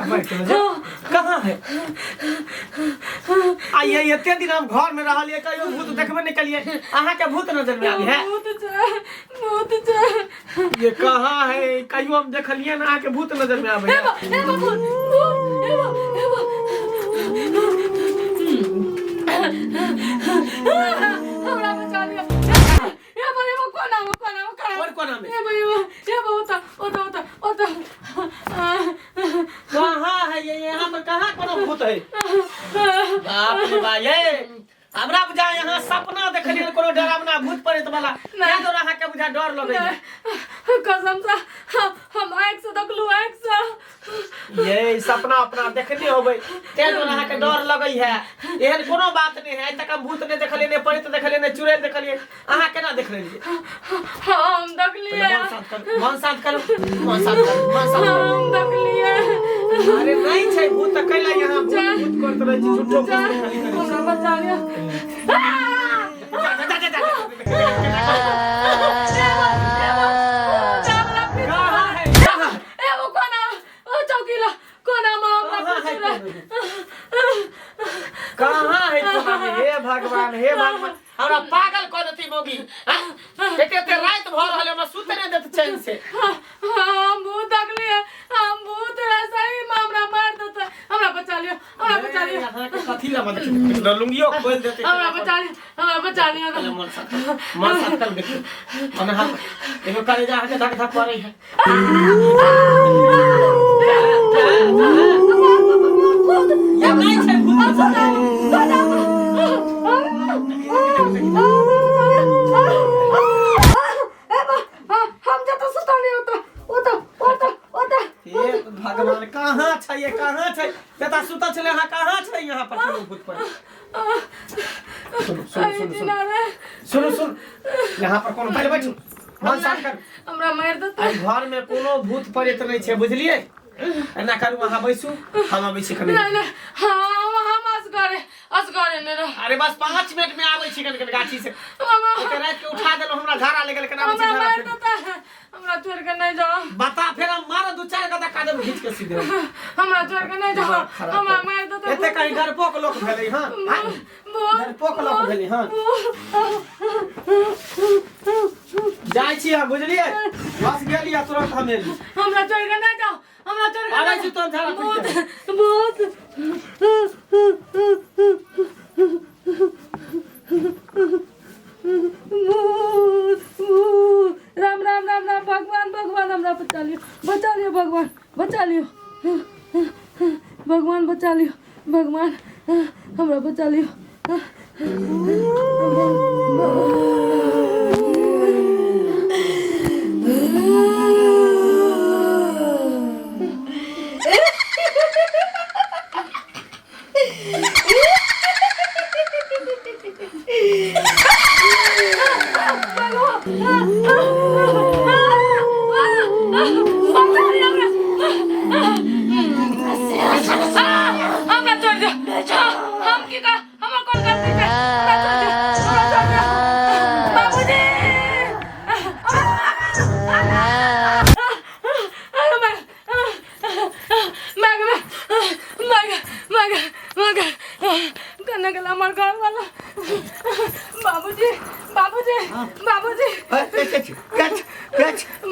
कहाँ है आइए एते दिन हम घर में रहलिए कहियो भूत देखबे नहीं कलिए अहाँ के भूत नजर में आबी है ये कहाँ है कहियो हम देखलिए ना अहाँ के भूत नजर में आबे हमरा बचा लियो ये बोले वो कोना और कोना में ये होता कहाँ है ये यहाँ पर कहाँ कोनो भूत है बाप रे बा ये हमरा बुझा यहाँ सपना देखलिए कोनो डरावना भूत प्रेत वाला क्या तो रहा के बुझा डर लगे कसम से हम आँख से देखलू आँख से ये सपना अपना देखने होबे ते तो रहा के डर लगई है एहन कोनो बात नहीं है तक हम भूत ने देखलिए ने प्रेत देखलिए ने चुड़ैल देखलिए अहाँ केना देख रहिए हम देखलिए मन शांत करो हम देखलिए अरे नहीं छै भूत त कैला यहाँ भूत करत रहे छी झूठो हमरा बचा लियो कहाँ है तुम्हारे हे भगवान हमरा पागल कर देती मोगी एते रात भर रहले हमरा सुते नहीं देत चैन से हम भूत देखली हम भूत सही हमरा मार देत हमरा बचा लियो यहाँ के कथी ला मत लुंगियो खोल देते हमरा बचा लियो मन साथ कर देखो मन हाथ एगो करे जा के धक धक करे है ये नहीं छै भूत हम जतो सुतले होता ये भगवान कहाँ छै ये कहाँ छै बेटा सुतल छले हां कहाँ छै यहाँ पर कोनो भूत पर सुन यहाँ पर कोनो पहले बैठो मन शांत कर हमरा मार देत घर में कोनो भूत प्रेत नहीं छै बुझलिए एना करू वहां बैसू हम बैसी कनी नहीं हम असगरे ने रह अरे बस 5 मिनट में आबै छी कन गाछी से ओके रात के उठा देलो हमरा झाड़ा लगल केना हमरा मार देता हमरा छोड़ के नहीं जाओ बता फिर हम मार दो चार गदा कादम खींच के सीधे हमरा छोड़ के नहीं जाओ हमरा मार देता एते कहीं डरपोक लोक भेलै हां डरपोक लोक भेलै हां जाय छी हम बुझलिए बस गेलिया तुरंत हम एली हमरा छोड़ के नहीं जाओ हमरा छोड़ के आबै छी तुम झाड़ा बहुत राम भगवान हमरा बचा लियो भगवान बचा लियो भगवान बचा लियो भगवान हमरा बचा लियो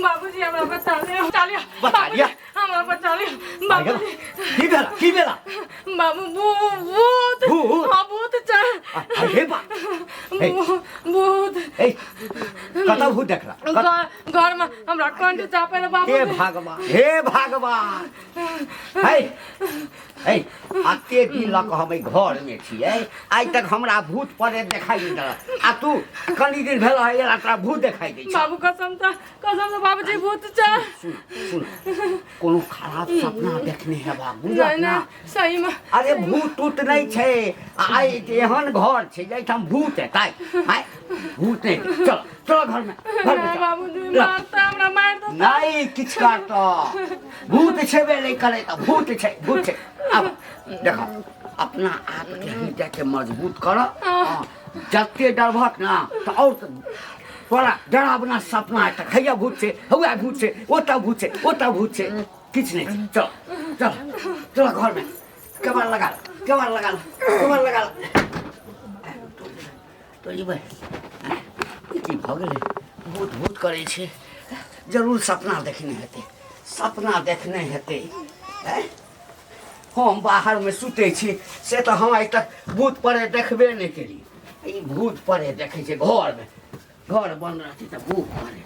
बाबूजी हमरा बचा लियो हमरा बचा लियो बाबूजी की बेला बाबू भूत हाँ भूत अरे बा भूत ए कतौ भूत देखला घर में हमरा कंठ चापे ले बाबू हे भगवान हे हे आते दिन लक हम घर में छिए आइ तक हमरा भूत परे देखाई नहीं दल आ तू कनी दिन भेल है तोरा भूत देखाई दै छ बाबू कसम से बाबूजी भूत छ सुन कोनो खराब सपना देखने है बाबू नहीं सही में अरे भूत टूट नहीं छे आइ एहन घर छे जैठाम भूत है ताई हाय भूत नहीं चल चल घर में बाबूजी मारता हमरा मार दो नहीं किछ करता भूत छेबे नहीं करे त भूत छे अब देखो अपना आप के हृदय के मजबूत कर जते डरभक ना तो और तोरा डरावना सपना है त खैया भूत से हुआ भूत से ओता भूत से किछ नहीं चल चल चल घर में कबाड़ लगा तो ये भाई की भ गेलै भूत करे छे जरूर सपना देखने हेते हम बाहर में सुते छी से तो हम आइ तक भूत परे देखबे नहीं केली ई भूत परे देखे छे घर बन रहती तो भूत परे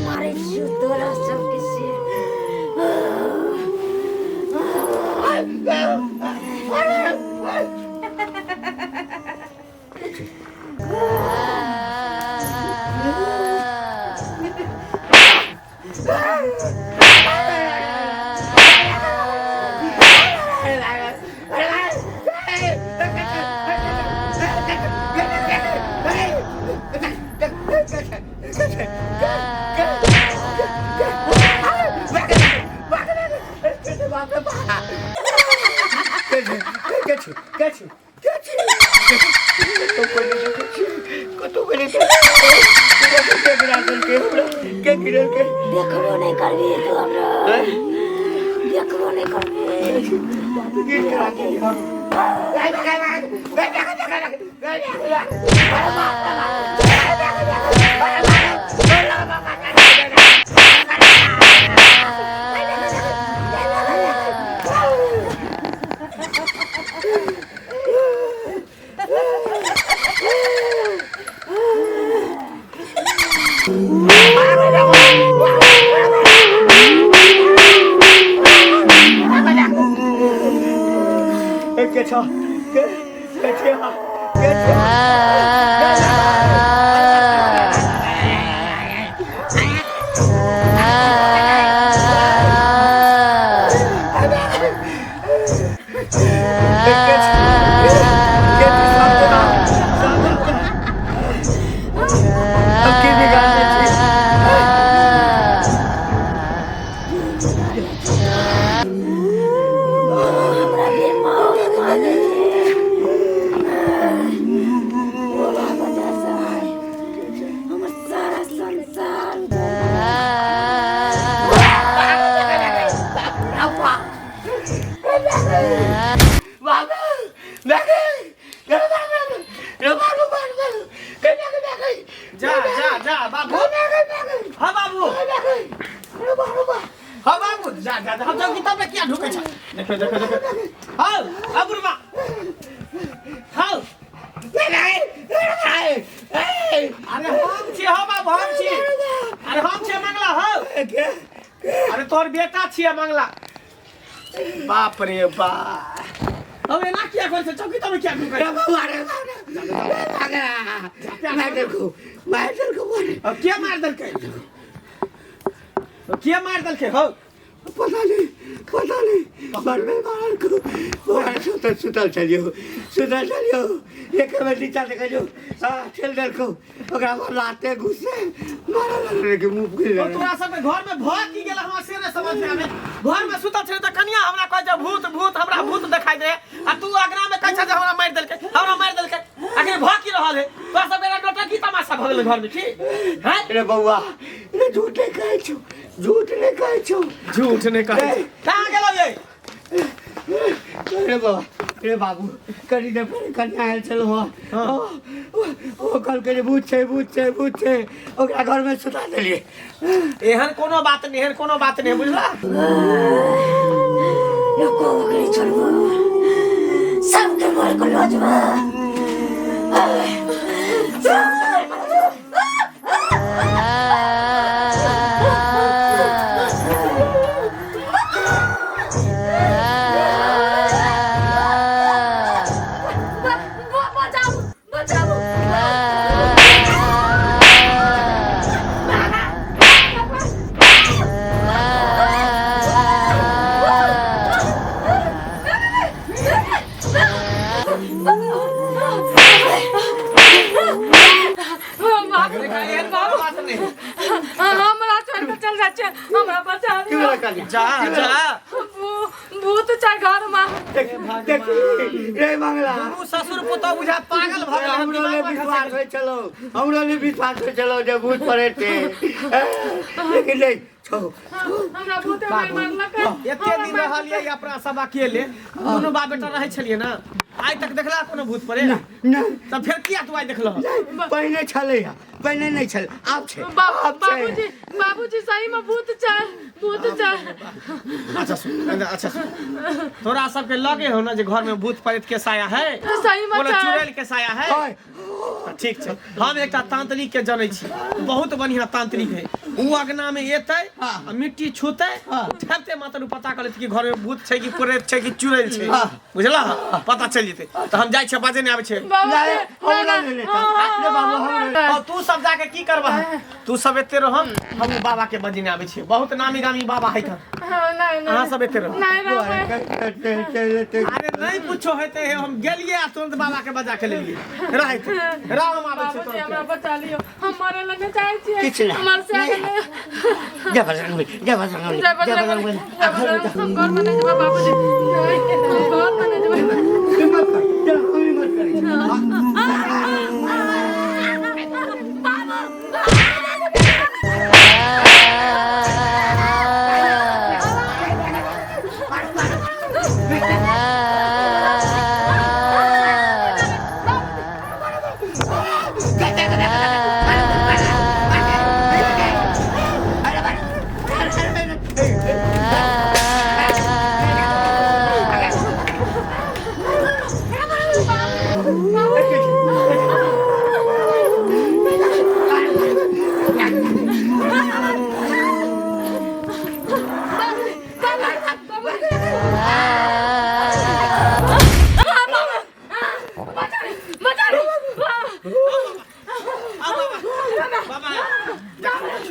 मारे तोरा सबके से देखबो नहीं करबी तू हमरा देखबो नहीं अरे तोर बेटा छिए मंगला बाप रे बाप अब एना किया कर से चौकी तब क्या कर मार दल के अब क्या मार दल के हो पता नहीं मरबे मारल को बोरा सुतल चलियो एक बेर नीचा देखियो ठेल देल को ओकरा बाद लाते घुसे मारल रे के मुंह गिर तो तोरा सब घर में भग की गेल हमरा से ने समझ में आवे घर में सुतल छे त कनिया हमरा कह जे भूत हमरा भूत दिखाई दे आ तू अगना में कह छ जे हमरा मार देलके आखिर भग की रहल है तोरा सब बेरा डोटा की तमाशा भ गेल घर में की हैं रे बउआ रे झूठ नहीं कहै छौ झूठ ने कहे कहां गेलो ये रे बाबू करी दे पर कन्या आयल चलो ओ कल के भूत छै ओकरा घर में सुता देलिए एहन कोनो बात नहीं बुझला नको ओकरे छोड़बो सबके मोर को लजबा हमरा छोड़ के चल जाछे हमरा बचा जा भूत छै घर में देखी रे मंगला तू ससुर पुतो बुझा पागल भ गेल हमरो ले विश्वास होय चलो जे भूत पड़े थे लेकिन नहीं छो हमरा भूत में मारलक एते दिन रहलिए अपना सब अकेले दुनू बाप बेटा रहे छलिए ना आइ तक देखला कोनो भूत पड़े नहीं तब फिर किया तू आइ देखलह पहले पहले नहीं छल आप छे बाबूजी सही में भूत छै अच्छा सुन तोरा सबके लगे हो ना जे घर में भूत प्रेत के साया है सही में बोले चुड़ैल के साया है ठीक छै हम एकटा तांत्रिक के जानै छी बहुत बढ़िया तांत्रिक है उ अगना में एतै आ मिट्टी छूतै ठेपते मात्र पता कर लेतै कि घर में भूत छै कि प्रेत छै कि चुड़ैल छै बुझला पता चल जेतै त हम जाइ छै बाजे ने आबै छै तू सब जाके की करबा तू सब एते रह हम बाबा के बजने आबै छी बहुत नामी गामी बाबा है नहीं अहाँ सब एते रह नहीं अरे नहीं पूछो हेते हम गेलिए आ तुरंत बाबा के बजा के लेलिए राम हम आबै छी बाबूजी हमरा बचा लियो हम मरे लगे चाहे छी किछ नहीं हमर से जय बजरंगबली हम घर में नहीं जेबा बाबूजी हम घर में नहीं जेबा हिम्मत कर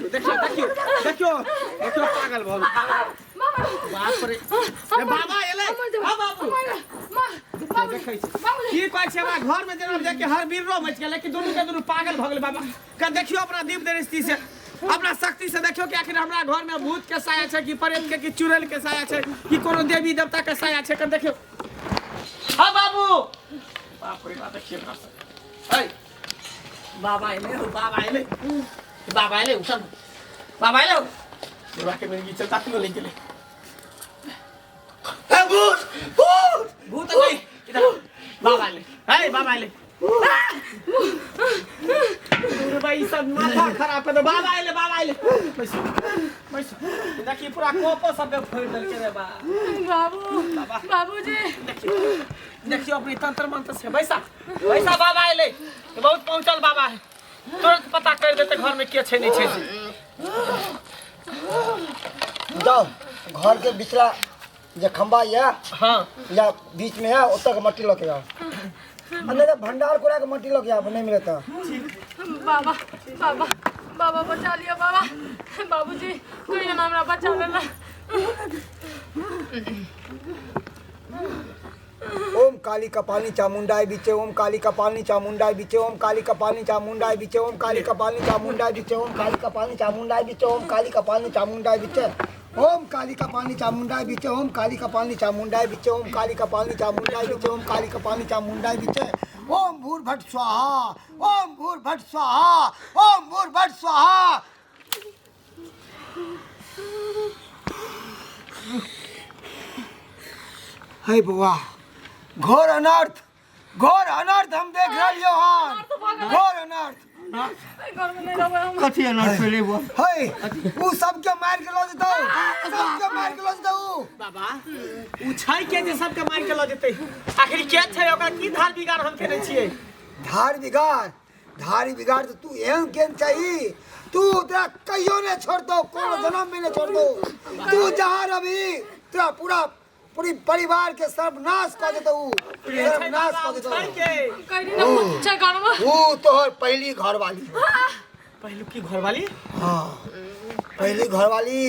देखियो पागल भल बाप रे ए बाबा एले हां बाबू देखै छी की कहै छै हमरा घर में जेना देख के हर बीरो मच गेल कि दुनू के दुनू पागल भ गेल बाबा का देखियो अपना दीप दृष्टि से अपना शक्ति से देखियो कि आखिर हमरा घर में भूत के साया छै कि प्रेत के कि चुड़ैल के साया छै कि कोनो देवी देवता के साया छै कर देखियो हां बाबू बाप रे बाप देखियो ए बाबा एले उठन बाबा एले बुरा के मेरी चलता क्यों ले गेले ए भूत नहीं इधर बाबा एले अरे भाई सब माथा खराब कर दो बाबा एले बैस देखिए पूरा कोपो सब फोड़ देल के रे बाबूजी देखियो अपनी तंत्र मंत्र से बैसा बाबा एले बहुत पहुंचल बाबा है तुरंत पता कर देते घर में के छै नहीं छै जाओ घर के बिचला जे खंबा या हां या बीच में है ओतक मट्टी लग गया अंदर भंडार कोड़ा के मट्टी लग गया नहीं मिलता बाबा बाबा बचा लिया बाबा। बाबूजी कहीं ना हमरा बचा लेना। ओम काली कपाली चामुंडाई बिचे, ओम काली कपाली चामुंडाई बिचे, ओम काली कपाली चामुंडाई बिचे, ओम काली कपाली चामुंडाई बिचे, ओम काली कपाली चामुंडाई बिचे, ओम काली कपाली चामुंडाई बिचे, ओम काली कपाली चामुंडाई बिचे, ओम काली कपाली चामुंडाई बिचे, ओम काली कपाली चामुंडाई बिचे, ओम काली कपाली चामुंडाई बिचे, ओम भूर्भट स्वाहा, ओम भूर्भट स्वाहा, ओम भूर्भट स्वाहा। हे बुआ, घोर अनर्थ हम देख रही हो। घोर अनर्थ घर में नहीं रहबे हम। कथी अनर्थ भेलै बुआ? है उ सबके मार के लो देतौ, सबके मार के लो देतौ। बाबा उ छै के जे सबके मार के ल जेतै? आखिर के छै ओकरा की धार बिगाड़ हम केने छियै? धार बिगाड़ तो तू एहन केन चाहिए, तू तेरा कहियो ने छोड़ दो, कोनो जन्म में ने छोड़ दो। तू जहाँ रही तेरा पूरी परिवार के सर्वनाश कर देतौ, सर्वनाश कर देतौ। कहीं ना बच्चा घर में। वो तोहर पहली घरवाली। पहलू की घरवाली? हाँ पहली घरवाली।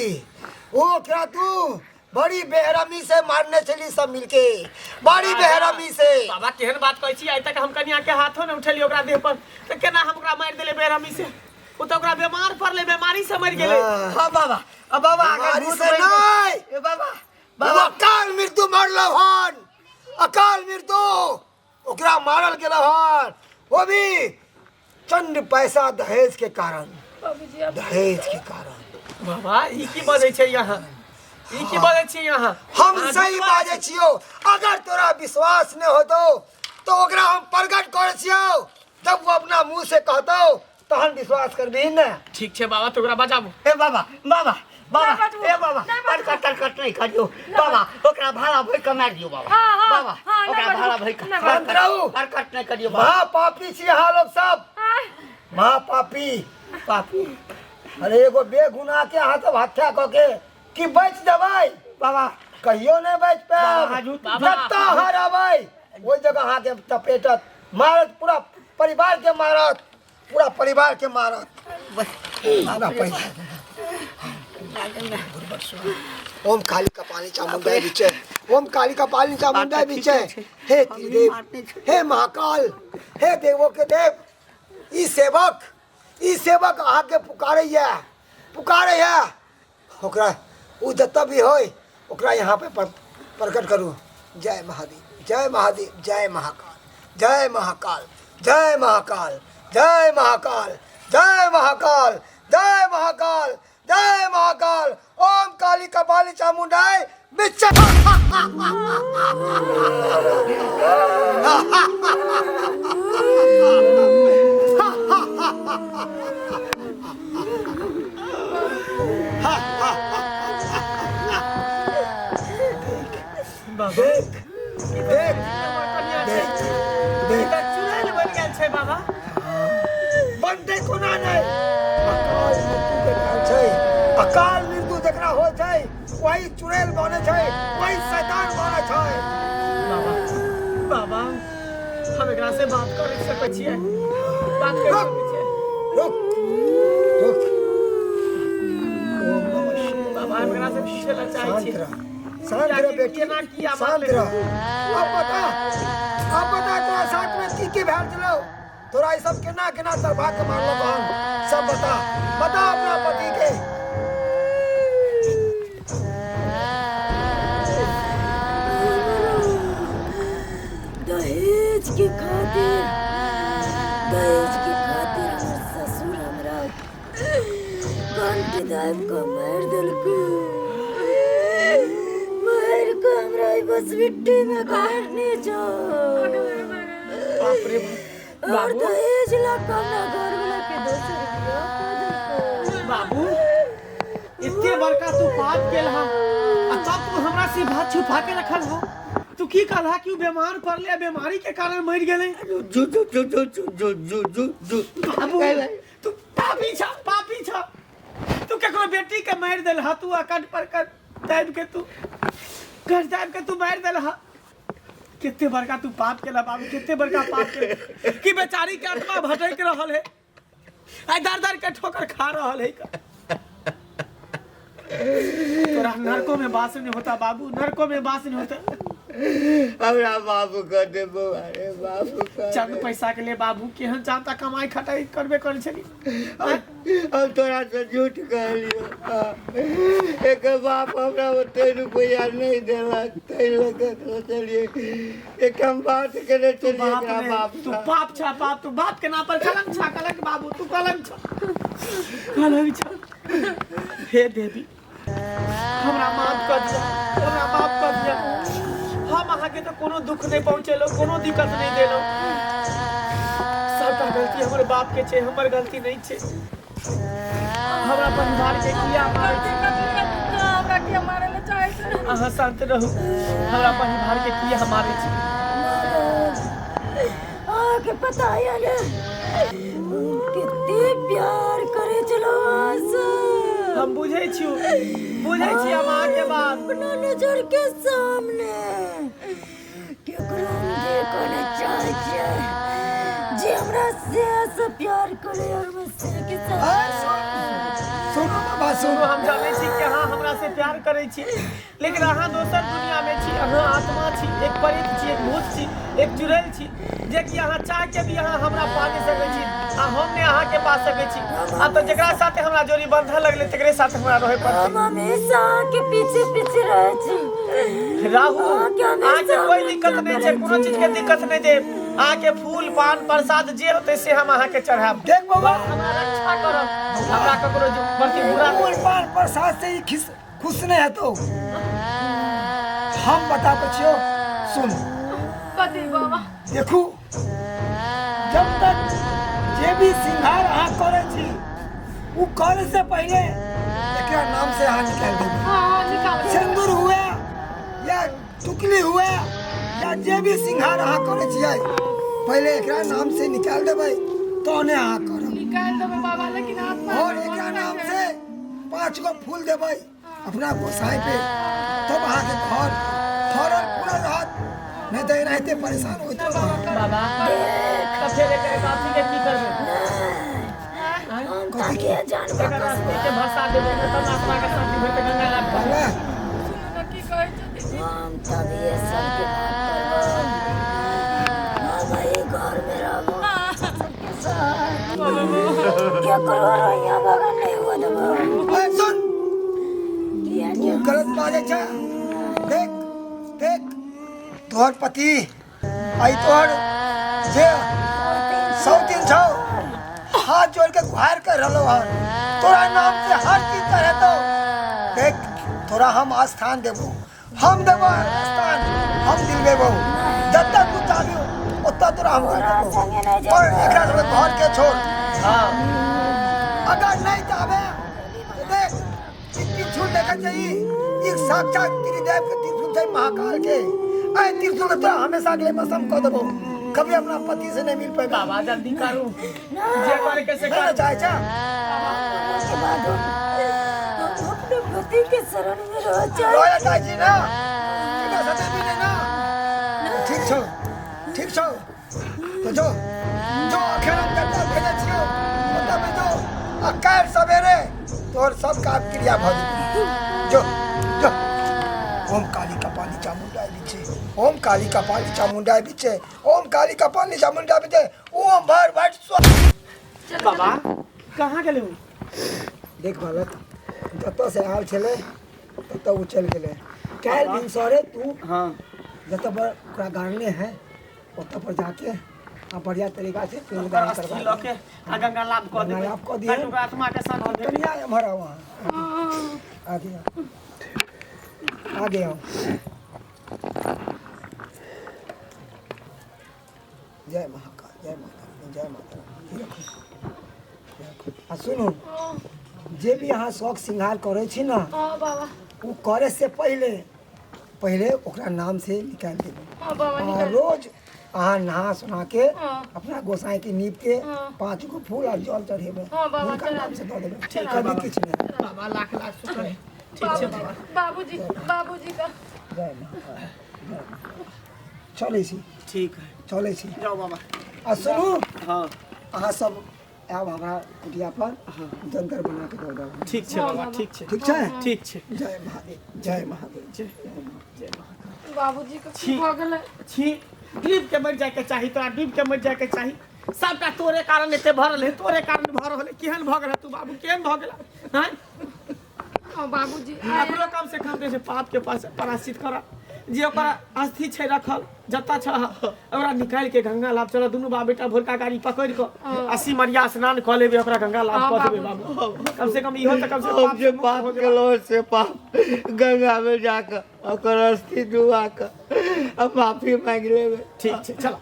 वो क्या तू बड़ी बेहरमी से मारने चली सब मिलके, बड़ी बेहरमी से। बाबा केहन बात कहै छी? आइ तक हम कनिया के हाथों ने उठेली ओकरा देह पर, तो केना हम ओकरा मार देले बेरहमी से? वो तो ओकरा बीमार पड़ले, बीमारी से मर गेले। हां बाबा, अब बाबा बीमारी से नहीं, ए बाबा, बाबा अकाल मृत्यु मरलो हन, अकाल मृत्यु ओकरा मारल गेल हन, वो भी चंद पैसा दहेज के कारण, बाबूजी अब दहेज के कारण। बाबा ई की बजै छै यहाँ? ई की बजै छी यहाँ? हम सही बाजे छियो। अगर तोरा विश्वास न होतो तो ओकरा हम प्रकट कर छियो, जब वो अपना मुंह से कहतो तहन विश्वास करबी न। ठीक छै बाबा, तो ओकरा बजाबू। ए बाबा, बाबा, बाबा, ए बाबा, तरकट नहीं करियो बाबा, ओकरा भाड़ा भई के मार दियो बाबा। बाबा ओकरा भाड़ा भई के बंद रहू, तरकट नहीं करियो बाबा। महापापी छी अहाँ लोग सब, महापापी पापी। अरे एगो बेगुनाह के अहाँ सब हत्या क के कि बच देबै? बाबा कहियो नहीं बच बाबा, पाएब। झूठ- जत्ता हराबै ओई जगह अहाँ के तपेटत, मारत, पूरा परिवार के मारत, पूरा परिवार के मारत। आना पैसा। ओम काली कपाली चामुंडाई बिचे, ओम काली कपाली चामुंडाई बिचे। हे त्रिदेव, हे महाकाल, हे देवों के देव, ई सेवक आके पुकारे है। ओकरा उ जत्ता भी होय ओकरा यहाँ पे प्रकट करू। जय महादेव, जय महादेव, जय महाकाल, जय महाकाल, जय महाकाल, जय महाकाल, जय महाकाल, जय महाकाल, जय महाकाल। ओम काली कपाली चामुंडाई बिचे। देख देख देख, चुड़ैल बन गेल छै बाबा। बनते कोना नहीं, अकाल मृत्यु जकरा हो छै वही चुड़ैल बने छै, वही शैतान बने छै। बाबा हम एकरा से बात कर सकै छियै? बात कर सकै छियै? रुक रुक, ओम नमः शिवाय। बाबा हम एकरा से पूछे ला चाहै शांत छी। रह, शांत रह बेटी, शांत रह। अब बता तोरा साथ में की भेल छलो? तोरा ई सब केना केना तरबा के मारलो बहन, सब बता अपना पति के। दहेज के खातिर हमर ससुर हमरा कंठ दाब के मार देलको, मार के हमरा बस मिट्टी में गाड़ने जो। बाप रे और दहेज ला कमरा घर वाला के 200 रुपया बाबू इतने बड़का तू पाप केल हा, तब तू हमरा से बात छुपा के रखल हा। तू की कहला कि बीमार पड़ले, बीमारी के कारण मर गेले? बाबू तू पापी छ। तू केकरो बेटी के मार देल हा, तू अकट पर दाब के तू मार देल हा। कितने बड़का तू पाप केला बाबू, कितने बड़का पाप केला कि बेचारी के आत्मा भटक रहल है। आई दर दर के ठोकर खा रहल है का तोरा नरकों में वास नहीं होता बाबू, नरकों में वास नहीं होता। हमरा बाबू कर दे अरे बाबू कर चंद पैसा के लिए बाबू केहन चाहता कमाई खटाई करबे कर छली। हम तोरा से झूठ कहलियो एक बाप हमरा 3 रुपया नहीं देलक तै लगे सोचलिए एक हम बात करे चलिए बाप एकरा रे, बाप तू बाप छा बाप, तू बाप के नाम पर कलंक छा कलंक बाबू, तू कलंक छा कलंक छा। हे देवी हमरा माफ कर दिया, हमरा माफ कर दिया। हम अहाँ के तो कोनो दुख नहीं पहुँचेलो, कोनो दिक्कत नहीं देलो। सबटा गलती हमर बाप के छे, हमर गलती नहीं छे। हमरा परिवार के किया मारे छे, हमरा के मारे ले चाहे छे। अहाँ शांत रहू। हमरा परिवार के किया हमारे छे। आके पता है ना कितने प्यार करे चलो आशा। हम बुझे छी हम अहाँ के बात। अपना नजर के सामने केकरो देखो न चाहे छे जे हमरा से ऐसा प्यार करे और मुझसे के साथ। सुनो बाबा सुनो, सुनो हम जाने छी कि अहाँ हमरा से प्यार करे छी, लेकिन अहाँ दोसर दुनिया में छी। अहाँ आत्मा छी, एक प्रेत छी, एक भूत छी, एक चुड़ैल छी, जे कि अहाँ चाह के भी अहाँ हमरा पा नहीं सकै छी आ हम ने अहाँ के पा सकै छी। आ तो जेकरा साथे हमरा जोड़ी बंधल लगले तकरे साथे हमरा रहे हम पड़ते। हमेशा के पीछे पीछे रहे छी। राहु अहाँ के कोई दिक्कत नहीं छै, कोनो चीज के दिक्कत नहीं दे। अहाँ के फूल पान प्रसाद जे होते से हम अहाँ के चढ़ाब। देख बाबा हमरा रक्षा करब, हमरा ककरो जो प्रति बुरा फूल पान प्रसाद से ही खुश नहीं है तो हम बता पछियो सुन कथी बाबा? देखू जब तक जे भी सिंगार अहाँ करे छी वो करे से पहले एकरा नाम से अहाँ निकाल देबे। हां निकाल। सिंदूर हुए या टुकली हुए या जे भी सिंगार अहाँ करे छियै पहले एकरा नाम से निकाल देबै तहने अहाँ करब। निकाल देबे बाबा, लेकिन आत्मा और एकरा नाम से 5 गो फूल देबै अपना गोसाई पे, तब अहाँ के घर फरल पूरा रहत। नहीं तो रहते परेशान होते रहो। बाबा तब फिर एक काफी के की करबे? हम ताके जानबो एकर रास्ते के भरसा देबे तब आत्मा के शांति होते गंगा लाग पर। बाबा सुनो न की कहै छथि। हम तब ये सब के बात करबो। हम ये घर में रहबो सबके साथ। क्या करो रैया बगन नहीं हुआ देबो। ओए सुन किया तू गलत बाजे छ। देख देख तोहर पति आई तोहर जे 100 छौ हाथ जोड़ के गुहार कर रहलो हन तोरा नाम से हर चीज करे तो देख तोरा हम स्थान देबो, हम देबो स्थान, हम दिलबेबो। जब तक तू चाहबो ओतना तोरा हम कर देबो। और एकरा सब घर के छोड़। हां अगर नहीं चाहबे तो देख त्रिशूल देखा चाहिए एक साक्षात त्रिदेव के त्रिशूल छै महाकाल के। आई त्रिशूल तो हमेशा के लिए मसम कर देबो, कभी अपना पति से नहीं मिल पाएगा। बाबा जल्दी करू जे करे के से नहीं ना कर। चाहे छा के बाद हम अपने पति के शरण में रह जाए। रोया चाहे छी ना एकरा साथे भी नहीं ना। ठीक छौ तो जो अखन हम करता भेजे छियो ओता में जो आ काल सवेरे तोर सब काम क्रिया भ जेतै। जो जो ओम काली कपाली चामुंडा बिचे, ओम काली कपाली चामुंडा बिचे, ओम काली कपाली चामुंडा बिचे, ओम भर भट स्व। बाबा कहाँ गेले हो? देख बालक जतऽ से आल छले ततऽ उ चल गेले। काल दिन सरे तू हाँ जतऽ पर ओकरा गाड़ने है ओतऽ पर जाके आ बढ़िया तरीका से पिंडदान अस्थि करवा लके आ गंगा लाभ क देबे। गंगा लाभ क दिए। ताकि ओकरा आत्मा के शांति देबे। कन्या हमारा वहाँ आ गया जय महाकाल जय माता जय माता। आ सुनो जे भी यहाँ शौक श्रृंगार करे छी ना हां बाबा। वो करे से पहले ओकरा नाम से निकाल देबे। हां बाबा और निकाल। रोज अहाँ नहा सुना के हाँ। अपना गोसाई के नीप के हाँ। 5 गो फूल और जल चढ़ेबे। हाँ बाबा, उनका चढ़ा नाम से दो देबे। ठीक है कभी बाबा। किछ नहीं। बाबा लाख लाख शुक्र है। ठीक है बाबा। बाबूजी का जय महाकाल जय महाकाल। चले छी ठीक है चले छी। जाओ बाबा। आ सुनू हाँ अहाँ सब आब हमरा कुटिया पर जंतर बना के दो दो। ठीक छै बाबा, ठीक छै, ठीक छै? ठीक छै। जय महादेव, जय महादेव। जय बाबूजी के छी। की भ गेलै? छी डूब के मर जाए के चाही, तोरा डूब के मर जाए के चाही। सबटा तोरे कारण एते भरल है, तोरे कारण भऽ रहल है। केहन भऽ गेल तू बाबू, केहन भऽ गेला हैं? बाबूजी अपनो कम से कम से पाप के पास पराचित कर, जे ओकर अस्थि छै रखल जतऽ छ ओकरा निकालि के गंगा लाभ चल। दुनू बाप बेटा भोरका गाड़ी पकड़ि कऽ 80 मरिया स्नान कऽ लेबै, ओकरा गंगा लाभ कऽ देबै बाबू। कम से कम इहो तऽ कम से हम जे पाप केलो से पाप गंगा में जाकर ओकर अस्थि डुबा कर अब माफी मांग लेबै। ठीक छै, चलो।